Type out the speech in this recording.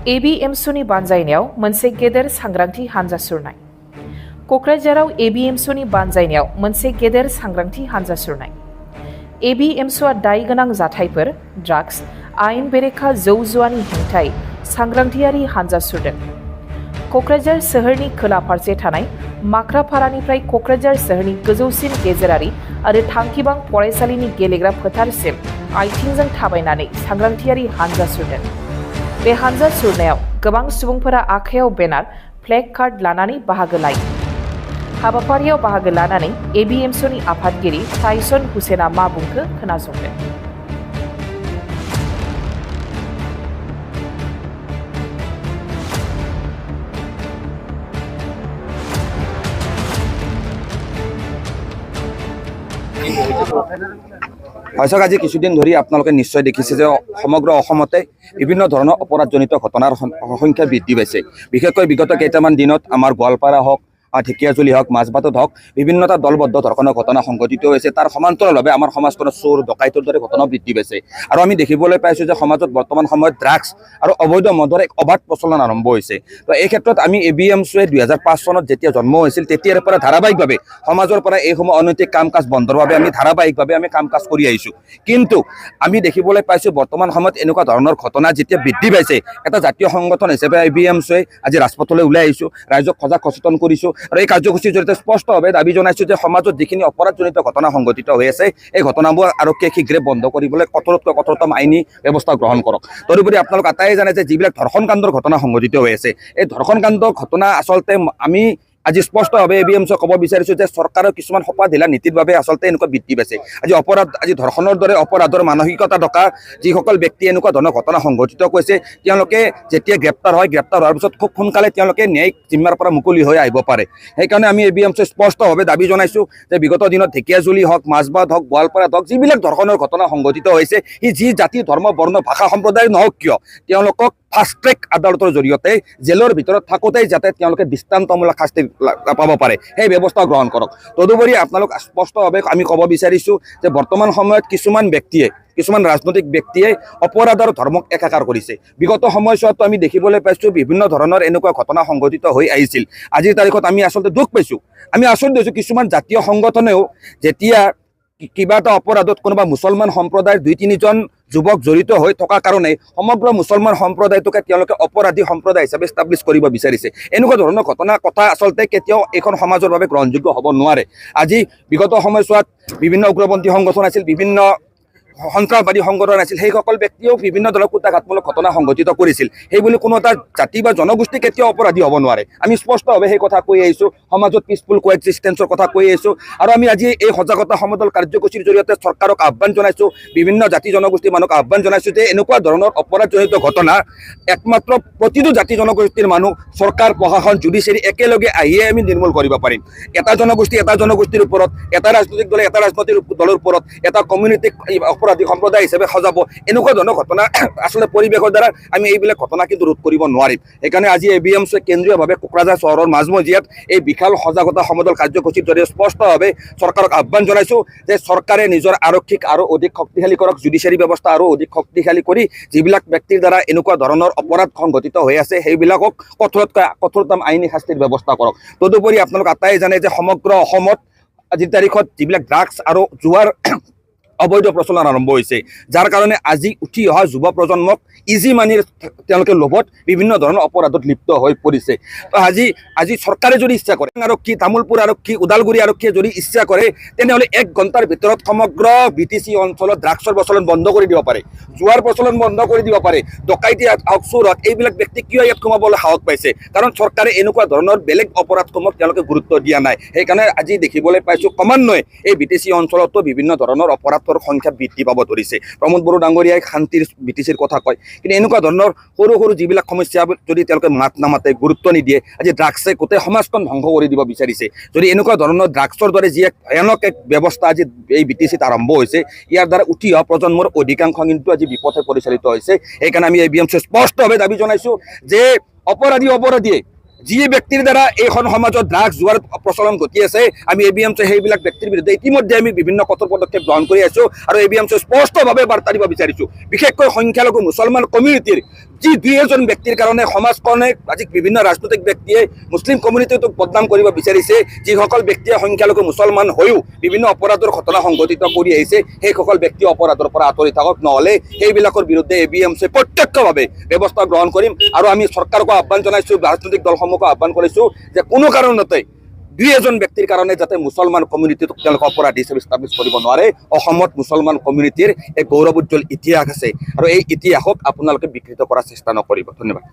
एबीएमसुनि बानजायनायाव मोनसे गेदेर सांग्रांथि हानजा सुरनाय। कक्राझाराव एबीएमसुनि बानजायनायाव मोनसे गेदेर सांग्रांथि हानजा सुरनाय। एबीएमसुआ दाय गोनां जाथायफोर, ड्राग्स, आयेन बेरेखा जौ जुवानि हेंथायै सांग्रांथियारि हानजा सुरदों। कक्राझार सोहोरनि खोला फारसे थानाय माख्रापारानिफ्राय कक्राझार सोहोरनि गोजौसिन गेजेरारि आरो थांखिबां फरायसालिनि गेलेग्रा फोथारसिम आथिंजों थाबायनानै सांग्रांथियारि हानजा सुरदों। बे हानजा सुरनायाव गोबां सुबुंफोरा आखायाव बेनार, फ्लेग कार्ड लानानै बाहागो लायो। हाबाफारियाव बाहागो लानानै एबीएमसुनि आफादगिरि टाइसन हुसेना मा बुंखो खोनासंदों। হয়তো আজি কিছুদিন ধৰি আপোনালোকে নিশ্চয় দেখিছে যে সমগ্ৰ অসমতে বিভিন্ন ধৰণৰ অপৰাধজনিত ঘটনাৰ সংখ্যা বৃদ্ধি পাইছে। বিশেষকৈ বিগত কেইটামান দিনত আমাৰ গোৱালপাৰা হওক, ঢেকিয়াজুলি হওক, মাজবাটত হওক বিভিন্নটা দলবদ্ধ ধৰণৰ ঘটনা সংঘটিত হৈছে। তাৰ সমান্তৰালভাৱে আমাৰ সমাজখনত চোৰ ডকাইতৰ দৰে ঘটনা বৃদ্ধি পাইছে। আৰু আমি দেখিবলৈ পাইছোঁ যে সমাজত বৰ্তমান সময়ত ড্ৰাগছ আৰু অবৈধ মদৰ এক অবাধ প্ৰচলন আৰম্ভ হৈছে। তো এই ক্ষেত্ৰত আমি এবিএমছুৱে 2005 চনত যেতিয়া জন্ম হৈছিল তেতিয়াৰ পৰা ধাৰাবাহিকভাৱে সমাজৰ পৰা এইসমূহ অনৈতিক কাম কাজ বন্ধৰ বাবে আমি ধাৰাবাহিকভাৱে কাম কাজ কৰি আহিছোঁ। কিন্তু আমি দেখিবলৈ পাইছোঁ বৰ্তমান সময়ত এনেকুৱা ধৰণৰ ঘটনা যেতিয়া বৃদ্ধি পাইছে, এটা জাতীয় সংগঠন হিচাপে এবিএমছুৱে আজি ৰাজপথলৈ ওলাই আহিছোঁ, ৰাইজক সজাগ সচেতন কৰিছোঁ। আৰু এই কাৰ্যসূচীৰ জৰিয়তে স্পষ্টভাৱে দাবী জনাইছোঁ যে সমাজত যিখিনি অপৰাধজনিত ঘটনা সংঘটিত হৈ আছে এই ঘটনাবোৰ আৰক্ষীয়ে শীঘ্ৰে বন্ধ কৰিবলৈ কঠোৰতকৈ কঠোৰতম আইনী ব্যৱস্থা গ্ৰহণ কৰক। তদুপৰি আপোনালোক আটাইয়ে জানে যে যিবিলাক ধৰ্ষণ কাণ্ডৰ ঘটনা সংঘটিত হৈ আছে, এই ধৰ্ষণ কাণ্ডৰ ঘটনা আচলতে আমি আজি স্পষ্টভাৱে এবিএমছুৱে ক'ব বিচাৰিছোঁ যে চৰকাৰৰ কিছুমান সপা ঢিলা নীতিৰ বাবে আচলতে এনেকুৱা বৃদ্ধি পাইছে। আজি ধৰ্ষণৰ দৰে অপৰাধৰ মানসিকতা থকা যিসকল ব্যক্তিয়ে এনেকুৱা ধৰণৰ ঘটনা সংঘটিত কৰিছে তেওঁলোকে যেতিয়া গ্ৰেপ্তাৰ হোৱাৰ পিছত খুব সোনকালে তেওঁলোকে ন্যায়িক জিম্মাৰ পৰা মুকলি হৈ আহিব পাৰে। সেইকাৰণে আমি এবিএমছুৱে স্পষ্টভাৱে দাবী জনাইছোঁ যে বিগত দিনত ঢেকিয়াজুলি হওক, মাজবাট হওক, গোৱালপাৰাত হওক যিবিলাক ধৰ্ষণৰ ঘটনা সংঘটিত হৈছে, সি যি জাতি, ধৰ্ম, বৰ্ণ, ভাষা সম্প্ৰদায় নহওক কিয় তেওঁলোকক ফাষ্ট ট্ৰেক আদালতৰ জৰিয়তে জেলৰ ভিতৰত থাকোঁতেই যাতে তেওঁলোকে দৃষ্টান্তমূলক শাস্তি পাব পাৰে সেই ব্যৱস্থা গ্ৰহণ কৰক। তদুপৰি আপোনালোক স্পষ্টভাৱে আমি ক'ব বিচাৰিছোঁ যে বৰ্তমান সময়ত কিছুমান ৰাজনৈতিক ব্যক্তিয়ে অপৰাধ আৰু ধৰ্মক একাকাৰ কৰিছে। বিগত সময়ছোৱাতো আমি দেখিবলৈ পাইছোঁ বিভিন্ন ধৰণৰ এনেকুৱা ঘটনা সংঘটিত হৈ আহিছিল। আজিৰ তাৰিখত আমি আচলতে দুখ পাইছোঁ, আমি আচৰিত হৈছোঁ কিছুমান জাতীয় সংগঠনেও যেতিয়া কিবা এটা অপৰাধত কোনোবা মুছলমান সম্প্ৰদায়ৰ 2-3জন যুৱক জড়িত হৈ থকা কাৰণে সমগ্ৰ মুছলমান সম্প্ৰদায়টোকে তেওঁলোকে অপৰাধী সম্প্ৰদায় হিচাপে এষ্টাব্লিছ কৰিব বিচাৰিছে। এনেকুৱা ধৰণৰ কথা আচলতে কেতিয়াও এইখন সমাজৰ বাবে গ্ৰহণযোগ্য হ'ব নোৱাৰে। আজি বিগত সময়ছোৱাত বিভিন্ন উগ্ৰপন্থী সংগঠন আছিল, বিভিন্ন সন্ত্ৰাসবাদী সংগঠন আছিল, সেইসকল ব্যক্তিয়েও বিভিন্ন ধৰণৰ কুটাঘাতমূলক ঘটনা সংঘটিত কৰিছিল। সেইবুলি কোনো এটা জাতি বা জনগোষ্ঠী কেতিয়াও অপৰাধী হ'ব নোৱাৰে। আমি স্পষ্টভাৱে সেই কথা কৈ আহিছোঁ, সমাজত পিচফুল কোএক্সিষ্টেন্সৰ কথা কৈ আহিছোঁ। আৰু আমি আজি এই সজাগতা সমদল কাৰ্যসূচীৰ জৰিয়তে চৰকাৰক আহ্বান জনাইছোঁ, বিভিন্ন জাতি জনগোষ্ঠীৰ মানুহক আহ্বান জনাইছোঁ যে এনেকুৱা ধৰণৰ অপৰাধজনিত ঘটনা একমাত্ৰ প্ৰতিটো জাতি জনগোষ্ঠীৰ মানুহ, চৰকাৰ, প্ৰশাসন, জুডিচিয়াৰী একেলগে আহিয়ে আমি নিৰ্মূল কৰিব পাৰিম। এটা জনগোষ্ঠীৰ ওপৰত, এটা ৰাজনৈতিক দলে এটা ৰাজনৈতিক দলৰ ওপৰত, এটা কমিউনিটিক অপৰাধী সম্প্ৰদায় হিচাপে সজাব, এনেকুৱা ধৰণৰ ঘটনা আচলতে পৰিৱেশৰ দ্বাৰা আমি এইবিলাক ঘটনা কিন্তু ৰোধ কৰিব নোৱাৰিম। সেইকাৰণে আজি এবিএমছুৱে কেন্দ্ৰীয়ভাৱে কোকৰাঝাৰ চহৰৰ মাজমজিয়াত এই বিশাল সজাগতা সমদল কাৰ্যসূচীৰ জৰিয়তে স্পষ্টভাৱে চৰকাৰক আহ্বান জনাইছোঁ যে চৰকাৰে নিজৰ আৰক্ষীক আৰু অধিক শক্তিশালী কৰক, জুডিচিয়াৰী ব্যৱস্থা আৰু অধিক শক্তিশালী কৰি যিবিলাক ব্যক্তিৰ দ্বাৰা এনেকুৱা ধৰণৰ অপৰাধ সংঘটিত হৈ আছে সেইবিলাকক কঠোৰতম আইনী শাস্তিৰ ব্যৱস্থা কৰক। তদুপৰি আপোনালোক আটাইয়ে জানে যে সমগ্ৰ অসমত আজিৰ তাৰিখত যিবিলাক ড্ৰাগছ আৰু জুৱাৰ অবৈধ প্ৰচলন আৰম্ভ হৈছে, যাৰ কাৰণে আজি উঠি অহা যুৱ প্ৰজন্মক ইজি মানিৰ তেওঁলোকে লোভত বিভিন্ন ধৰণৰ অপৰাধত লিপ্ত হৈ পৰিছে। তো আজি চৰকাৰে যদি ইচ্ছা কৰে, আৰক্ষী, তামোলপুৰ আৰক্ষী, ওদালগুৰি আৰক্ষীয়ে যদি ইচ্ছা কৰে তেনেহ'লে 1 ঘণ্টাৰ ভিতৰত সমগ্ৰ BTC অঞ্চলত ড্ৰাগছৰ প্ৰচলন বন্ধ কৰি দিব পাৰে, জুৱাৰ প্ৰচলন বন্ধ কৰি দিব পাৰে। ডকাইতি হওক, চোৰ হওক, এইবিলাক ব্যক্তি কিয় ইয়াত সোমাবলৈ সাহস পাইছে? কাৰণ চৰকাৰে এনেকুৱা ধৰণৰ বেলেগ অপৰাধসমূহক তেওঁলোকে গুৰুত্ব দিয়া নাই। সেইকাৰণে আজি দেখিবলৈ পাইছোঁ ক্ৰমান্বয়ে এই BTC অঞ্চলতো বিভিন্ন ধৰণৰ অপৰাধ সংখ্যা বৃদ্ধি পাব ধৰিছে। প্ৰমোদ বড়ো ডাঙৰীয়াই শান্তিৰ BTCৰ কথা কয়, কিন্তু এনেকুৱা ধৰণৰ সৰু সৰু যিবিলাক সমস্যা যদি তেওঁলোকে মাত নামাতে, গুৰুত্ব নিদিয়ে, আজি ড্ৰাগছে গোটেই সমাজখন ধ্বংস কৰি দিব বিচাৰিছে। যদি এনেকুৱা ধৰণৰ ড্ৰাগছৰ দৰে যি এক ভয়ানক এক ব্যৱস্থা আজি এই BTCত আৰম্ভ হৈছে, ইয়াৰ দ্বাৰা উঠি অহা প্ৰজন্মৰ অধিকাংশ কিন্তু আজি বিপথে পৰিচালিত হৈছে। সেইকাৰণে আমি এবিএমছুৱে স্পষ্টভাৱে দাবী জনাইছোঁ যে অপৰাধীয়ে যি ব্যক্তিৰ দ্বাৰা এইখন সমাজত ড্ৰাগছ যোৱাৰ প্ৰচলন ঘটি আছে আমি ABMC সেইবিলাক ব্যক্তিৰ বিৰুদ্ধে ইতিমধ্যে আমি বিভিন্ন কঠোৰ পদক্ষেপ গ্ৰহণ কৰি আছো আৰু ABMC স্পষ্টভাৱে বাৰ্তা দিব বিচাৰিছো বিশেষকৈ সংখ্যালঘু মুছলমান কমিউনিটিৰ যি দুই এজন ব্যক্তিৰ কাৰণে সমাজখনে আজি বিভিন্ন ৰাজনৈতিক ব্যক্তিয়ে মুছলিম কমিউনিটিটোক বদনাম কৰিব বিচাৰিছে যিসকল ব্যক্তিয়ে সংখ্যালঘু মুছলমান হৈও বিভিন্ন অপৰাধৰ ঘটনা সংঘটিত কৰি আহিছে সেইসকল ব্যক্তি অপৰাধৰ পৰা আঁতৰি থাকক নহ'লে সেইবিলাকৰ বিৰুদ্ধে ABMC প্ৰত্যক্ষভাৱে ব্যৱস্থা গ্ৰহণ কৰিম আৰু আমি চৰকাৰকো আহ্বান জনাইছো ৰাজনৈতিক দলসমূহকো আহ্বান কৰিছো যে কোনো কাৰণতে দুই এজন ব্যক্তিৰ কাৰণে যাতে মুছলমান কমিউনিটিটোক তেওঁলোকে অপৰাধী হিচাপে ষ্টাব্লিছ কৰিব নোৱাৰে অসমত মুছলমান কমিউনিটিৰ এক গৌৰৱোজ্জ্বল ইতিহাস আছে আৰু এই ইতিহাসক আপোনালোকে বিকৃত কৰাৰ চেষ্টা নকৰিব ধন্যবাদ।